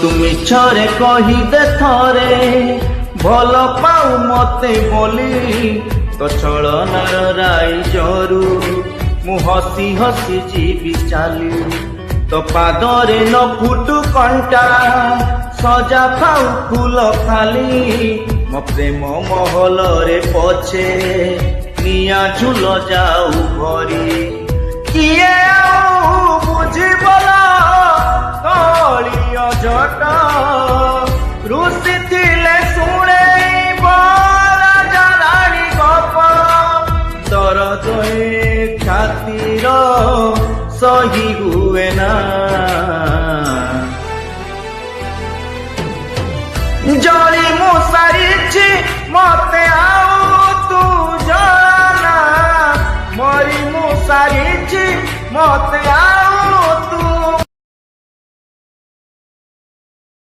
তুমি ছরে কহিদে থরে ভাল পাও মতে বলি তো ছলনার রাইজরু মু হসি হসি ଯିବି চালি তো পাদরে ন ফুটু কଣ୍ଟା সজা খাও ফুল খালি ମୋ ପ୍ରେମ ମହଲରେ ପଛେ ନିଆଁ ଝୁଲ ଯାଉ ଭରି କିଏ ଆଉ ବୁଝିବଲ ତଳିଅ ଝଟ ଋଷି ଥିଲେ ଶୁଣେଇବ ରାଜା ରାଣୀ ଗପ ଦରଦ ଏ ଛାତିର ସହି ହୁଏ ନା ଜଳି ମୁଁ ସାରିଛି ମତେ ଆଉ ତୁ ଜଣା ମରି ମୁଁ ସାରିଛି ମତେ ଆଉ